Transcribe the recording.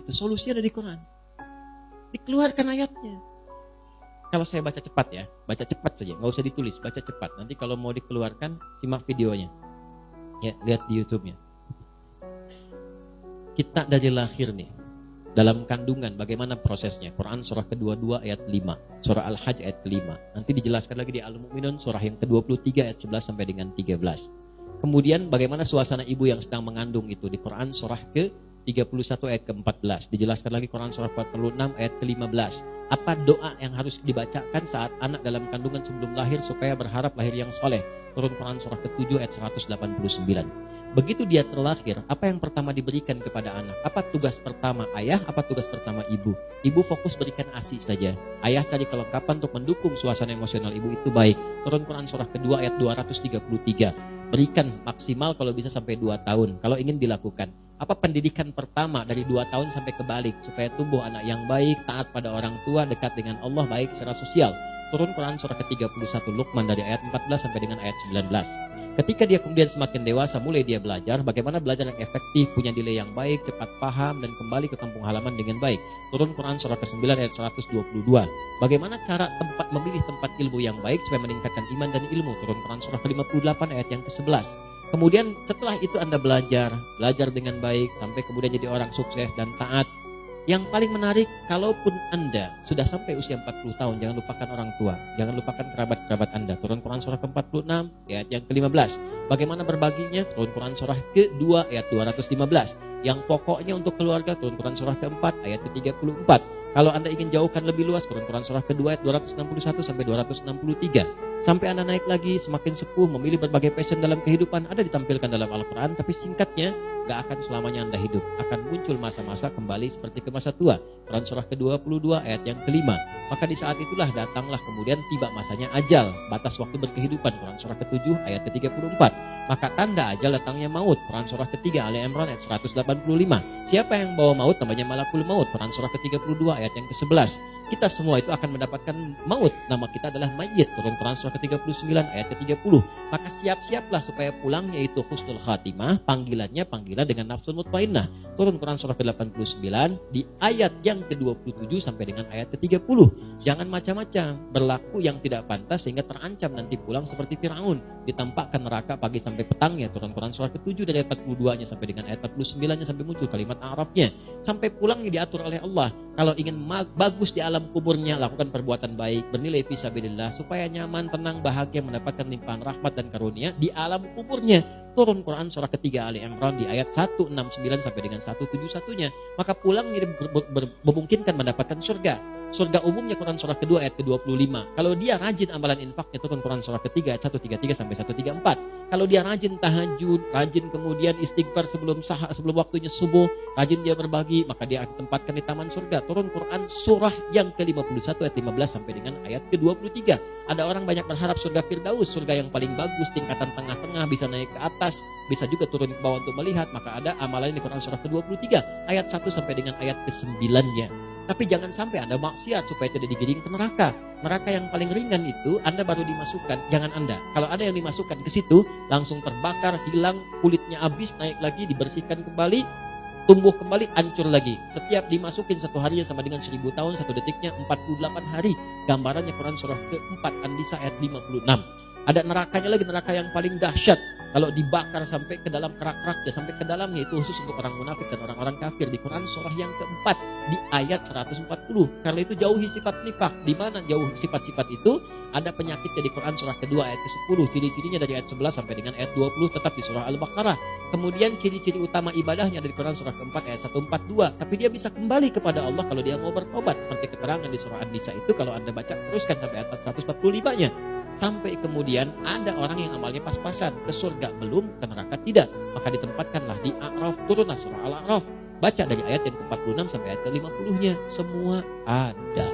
Itu solusinya ada di Quran. Dikeluarkan ayatnya. Kalau saya baca cepat ya, baca cepat saja, nggak usah ditulis, baca cepat. Nanti kalau mau dikeluarkan, simak videonya. Ya, lihat di YouTube-nya. Kita dari lahir nih, dalam kandungan bagaimana prosesnya. Quran surah ke-22 ayat 5, surah Al-Hajj ayat ke-5. Nanti dijelaskan lagi di Al-Mu'minun surah yang ke-23 ayat 11 sampai dengan 13. Kemudian bagaimana suasana ibu yang sedang mengandung itu di Quran surah ke-31 ayat ke-14. Dijelaskan lagi Quran surah 46 ayat ke-15. Apa doa yang harus dibacakan saat anak dalam kandungan sebelum lahir supaya berharap lahir yang soleh. Turun Quran surah ke-7 ayat 189. Begitu dia terlahir, apa yang pertama diberikan kepada anak? Apa tugas pertama ayah? Apa tugas pertama ibu? Ibu fokus berikan ASI saja. Ayah cari kelengkapan untuk mendukung suasana emosional ibu itu baik. Turun Quran surah kedua ayat 233. Berikan maksimal kalau bisa sampai 2 tahun. Kalau ingin dilakukan. Apa pendidikan pertama dari 2 tahun sampai kebalik? Supaya tumbuh anak yang baik, taat pada orang tua, dekat dengan Allah, baik secara sosial. Turun Quran surah ke-31 Luqman dari ayat 14 sampai dengan ayat 19. Ketika dia kemudian semakin dewasa, mulai dia belajar bagaimana belajar yang efektif, punya nilai yang baik, cepat paham, dan kembali ke kampung halaman dengan baik. Turun Quran surah ke-9 ayat 122. Bagaimana cara memilih tempat ilmu yang baik supaya meningkatkan iman dan ilmu. Turun Quran surah ke-58 ayat yang ke-11. Kemudian setelah itu Anda belajar dengan baik, sampai kemudian jadi orang sukses dan taat. Yang paling menarik, kalaupun Anda sudah sampai usia 40 tahun, jangan lupakan orang tua, jangan lupakan kerabat-kerabat Anda. Turun Quran surah ke-46 ayat yang ke-15. Bagaimana berbaginya? Turun Quran surah ke-2 ayat 215. Yang pokoknya untuk keluarga, turun Quran surah ke-4 ayat ke-34. Kalau Anda ingin jauhkan lebih luas, turun Quran surah ke-2 ayat 261 sampai 263. Sampai Anda naik lagi, semakin sepuh, memilih berbagai passion dalam kehidupan, ada ditampilkan dalam Al-Quran, tapi singkatnya, gak akan selamanya Anda hidup. Akan muncul masa-masa kembali seperti ke masa tua. Quran surah ke-22 ayat yang ke-5. Maka di saat itulah datanglah kemudian tiba masanya ajal, batas waktu berkehidupan. Quran surah ke-7 ayat ke-34. Maka tanda ajal datangnya maut. Quran surah ke-3 Ali Imran ayat 185. Siapa yang bawa maut namanya malakul maut. Quran surah ke-32 ayat yang ke-11. Kita semua itu akan mendapatkan maut. Nama kita adalah mayit. Turun Quran surah ke-39 ayat ke-30. Maka siap-siaplah supaya pulangnya itu husnul khatimah. Panggilannya panggilan dengan nafsul mutmainnah. Turun Quran surah ke-89 di ayat yang ke-27 sampai dengan ayat ke-30. Jangan macam-macam berlaku yang tidak pantas sehingga terancam nanti pulang seperti Firaun, ditampakkan neraka pagi sampai petangnya. Turun Quran surah ke-7 dari ayat 42-nya sampai dengan ayat 49-nya sampai muncul kalimat A'rafnya. Sampai pulangnya diatur oleh Allah. Kalau ingin bagus di alam kuburnya, lakukan perbuatan baik, bernilai fisabilillah supaya nyaman, tenang, bahagia, mendapatkan limpahan rahmat dan karunia di alam kuburnya. Turun Quran surah ketiga Ali Imran di ayat 169 sampai dengan 171-nya. Maka pulangnya memungkinkan mendapatkan surga. Surga umumnya Quran surah kedua ayat ke-25. Kalau dia rajin amalan infaknya, turun Quran surah ketiga ayat 133 sampai 134. Kalau dia rajin tahajud, rajin kemudian istighfar sebelum waktunya subuh, rajin dia berbagi, maka dia akan tempatkan di taman surga. Turun Quran surah yang ke-51 ayat 15 sampai dengan ayat ke-23. Ada orang banyak berharap surga Firdaus, surga yang paling bagus, tingkatan tengah-tengah, bisa naik ke atas, bisa juga turun ke bawah untuk melihat. Maka ada amalan di Quran surah ke-23 ayat 1 sampai dengan ayat ke-9-nya. Tapi jangan sampai Anda maksiat supaya tidak digiring ke neraka. Neraka yang paling ringan itu Anda baru dimasukkan, jangan Anda. Kalau ada yang dimasukkan ke situ, langsung terbakar, hilang, kulitnya habis, naik lagi, dibersihkan kembali, tumbuh kembali, hancur lagi. Setiap dimasukin 1 harinya sama dengan 1000 tahun, 1 detiknya 48 hari. Gambarannya Quran surah ke-4 An-Nisa ayat 56. Ada nerakanya lagi, neraka yang paling dahsyat. Kalau dibakar sampai ke dalam kerak-keraknya, sampai ke dalamnya, itu khusus untuk orang munafik dan orang-orang kafir. Di Quran surah yang keempat di ayat 140. Karena itu jauhi sifat nifak. Di mana jauh sifat-sifat itu? Ada penyakitnya di Quran surah kedua ayat ke-10. Ciri-cirinya dari ayat 11 sampai dengan ayat 20 tetap di surah Al-Baqarah. Kemudian ciri-ciri utama ibadahnya dari Quran surah keempat ayat 142. Tapi dia bisa kembali kepada Allah kalau dia mau bertobat. Seperti keterangan di surah An-Nisa itu, kalau Anda baca teruskan sampai ayat 145-nya. Sampai kemudian ada orang yang amalnya pas-pasan, ke surga belum, ke neraka tidak. Maka ditempatkanlah di A'raf, turunlah surah Al-A'raf. Baca dari ayat yang ke-46 sampai ayat ke-50-nya. Semua ada.